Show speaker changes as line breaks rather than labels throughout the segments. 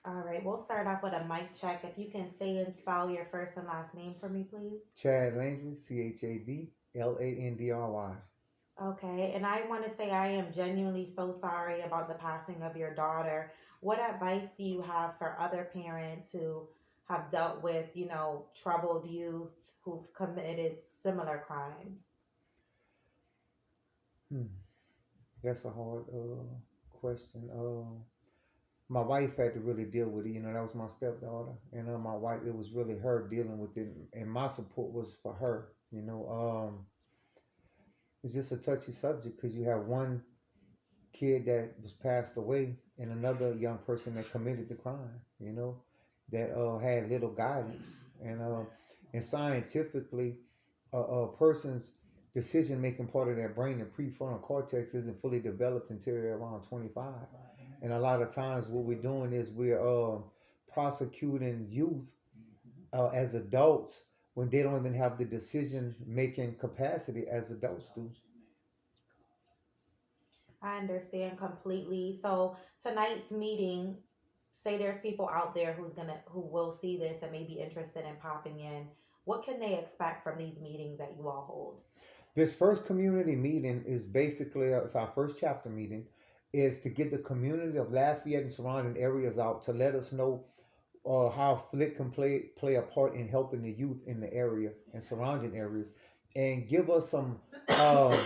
All right, we'll start off with a mic check. If you can say and spell your first and last name for me, please.
Chad Landry, ChadLandry.
Okay, and I want to say I am genuinely so sorry about the passing of your daughter. What advice do you have for other parents who have dealt with, troubled youth who've committed similar crimes?
Hmm. That's a hard question. My wife had to really deal with it. That was my stepdaughter, and my wife. It was really her dealing with it, and my support was for her. It's just a touchy subject because you have one kid that was passed away and another young person that committed the crime. That had little guidance, and scientifically, a person's decision making part of their brain, the prefrontal cortex, isn't fully developed until they're around 25. And a lot of times, what we're doing is we're prosecuting youth as adults when they don't even have the decision making capacity as adults do.
I understand completely. So tonight's meeting, say there's people out there who will see this and may be interested in popping in. What can they expect from these meetings that you all hold?
This first community meeting is basically it's our first chapter meeting, is to get the community of Lafayette and surrounding areas out to let us know how Flick can play a part in helping the youth in the area and surrounding areas, and give us some um,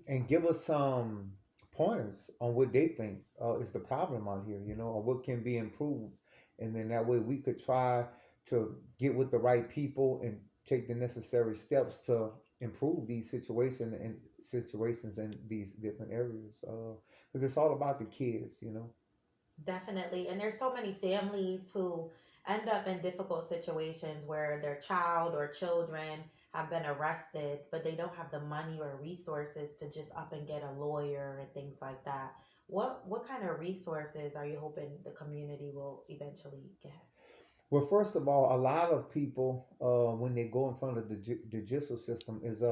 and give us some pointers on what they think is the problem out here, or what can be improved, and then that way we could try to get with the right people and take the necessary steps to improve these situations in these different areas, because it's all about the kids.
Definitely. And there's so many families who end up in difficult situations where their child or children have been arrested, but they don't have the money or resources to just up and get a lawyer and things like that. What kind of resources are you hoping the community will eventually get?
Well, first of all, a lot of people, when they go in front of the judicial system, is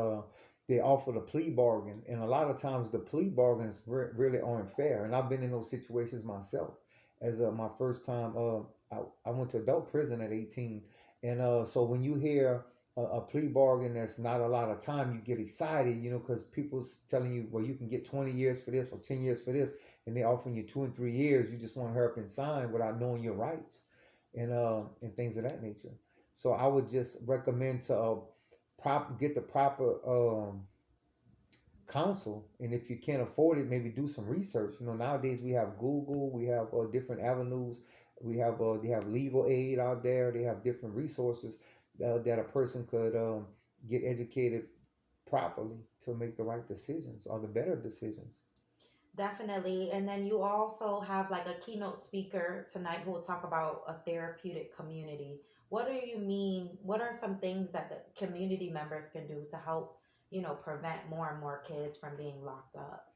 they offer the plea bargain, and a lot of times the plea bargains really aren't fair. And I've been in those situations myself. As my first time, I went to adult prison at 18, and so when you hear a plea bargain that's not a lot of time, you get excited, because people's telling you, well, you can get 20 years for this or 10 years for this, and they're offering you 2 and 3 years. You just want to hurry up and sign without knowing your rights and things of that nature. So I would just recommend to get the proper counsel, and if you can't afford it, maybe do some research. Nowadays we have Google, we have different avenues, they have legal aid out there, they have different resources that a person could get educated properly to make the right decisions or the better decisions.
Definitely. And then you also have like a keynote speaker tonight who will talk about a therapeutic community. What do you mean? What are some things that the community members can do to help, prevent more and more kids from being locked up?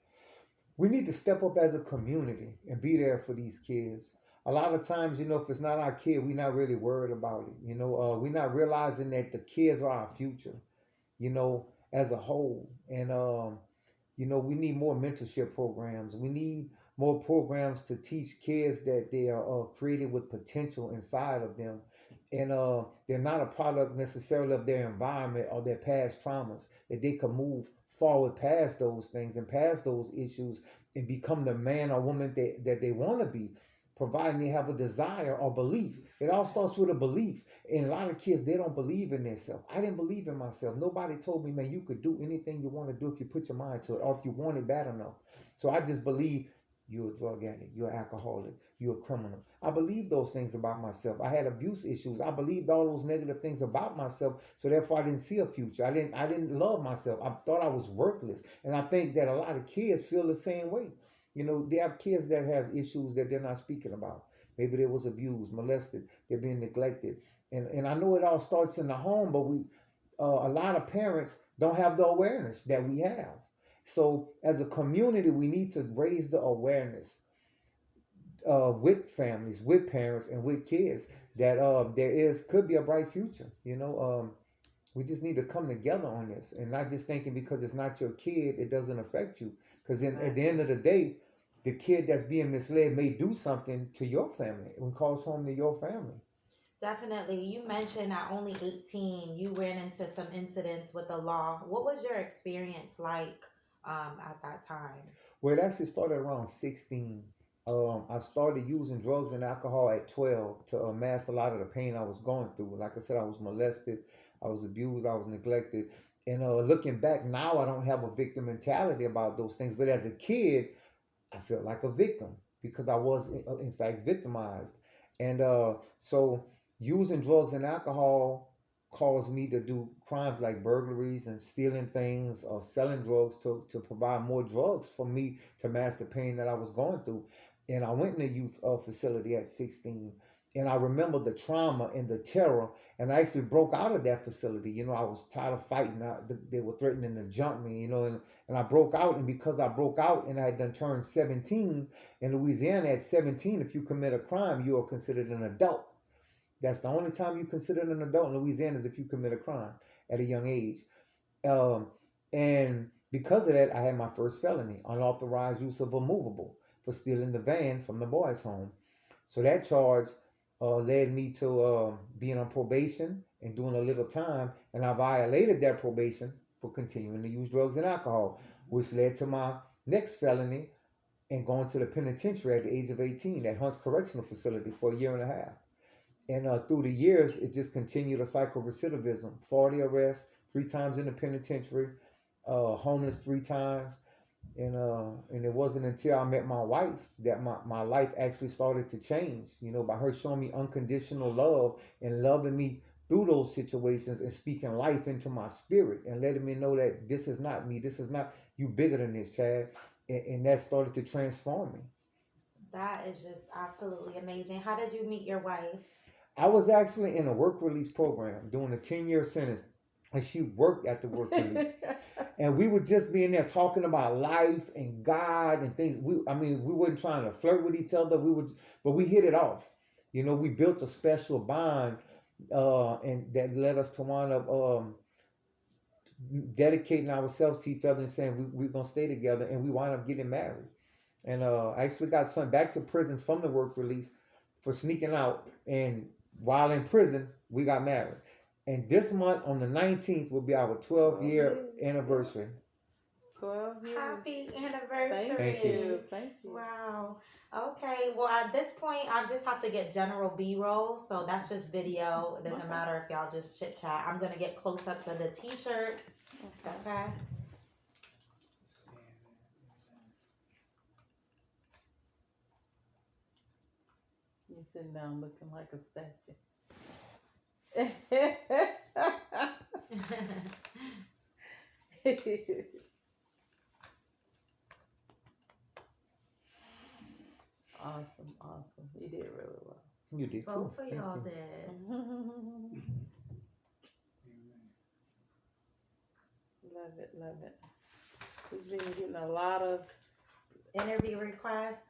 We need to step up as a community and be there for these kids. A lot of times, if it's not our kid, we're not really worried about it. We're not realizing that the kids are our future, as a whole. And, we need more mentorship programs. We need more programs to teach kids that they are created with potential inside of them. And they're not a product necessarily of their environment or their past traumas, that they can move forward past those things and past those issues and become the man or woman that they want to be, providing they have a desire or belief. It all starts with a belief. And a lot of kids, they don't believe in themselves. I didn't believe in myself. Nobody told me, man, you could do anything you want to do if you put your mind to it or if you want it bad enough. So I just believe you're a drug addict, you're an alcoholic, you're a criminal. I believed those things about myself. I had abuse issues. I believed all those negative things about myself. So therefore I didn't see a future. I didn't love myself. I thought I was worthless. And I think that a lot of kids feel the same way. They have kids that have issues that they're not speaking about. Maybe they was abused, molested, they're being neglected. And I know it all starts in the home, but a lot of parents don't have the awareness that we have. So as a community, we need to raise the awareness with families, with parents, and with kids that there could be a bright future. We just need to come together on this and not just thinking because it's not your kid, it doesn't affect you. Because at the end of the day, the kid that's being misled may do something to your family and cause harm to your family.
Definitely. You mentioned at only 18, you ran into some incidents with the law. What was your experience like at that time?
Well, it actually started around 16. I started using drugs and alcohol at 12 to mask a lot of the pain I was going through. Like I said, I was molested, I was abused, I was neglected. And looking back now, I don't have a victim mentality about those things. But as a kid, I felt like a victim because I was, in fact, victimized. And so using drugs and alcohol caused me to do crimes like burglaries and stealing things or selling drugs to provide more drugs for me to mask the pain that I was going through. And I went in a youth facility at 16. And I remember the trauma and the terror. And I actually broke out of that facility. You know, I was tired of fighting. They were threatening to jump me, you know, and I broke out. And because I broke out and I had done turned 17 in Louisiana at 17, if you commit a crime, you are considered an adult. That's the only time you considered an adult in Louisiana is if you commit a crime at a young age. Um, and because of that, I had my first felony, unauthorized use of a movable for stealing the van from the boys' home. So that charge led me to being on probation and doing a little time, and I violated that probation for continuing to use drugs and alcohol, which led to my next felony and going to the penitentiary at the age of 18 at Hunts Correctional Facility for a year and a half. And through the years, it just continued a cycle of recidivism. 40 arrests, 3 times in the penitentiary, homeless 3 times. And it wasn't until I met my wife that my life actually started to change, you know, by her showing me unconditional love and loving me through those situations and speaking life into my spirit and letting me know that this is not me, this is not you bigger than this, Chad. And that started to transform me.
That is just absolutely amazing. How did you meet your wife?
I was actually in a work release program doing a 10-year sentence, and she worked at the work release. And we would just be in there talking about life and God and things. I mean, we weren't trying to flirt with each other. But we hit it off. You know, we built a special bond, and that led us to wind up dedicating ourselves to each other and saying we're gonna stay together. And we wind up getting married. And I actually got sent back to prison from the work release for sneaking out. And while in prison, we got married. And this month on the 19th will be our 12-year anniversary.
12 years.
Happy anniversary.
Thank you.
Thank you.
Wow. Okay. Well, at this point, I just have to get general B-roll. So that's just video. It doesn't matter if y'all just chit chat. I'm going to get close ups of the t-shirts. Okay.
You're sitting down looking like a statue. Awesome. You did really well.
You did too.
Both of y'all
Thank you.
did.
Love it. We've been getting a lot of
Interview requests.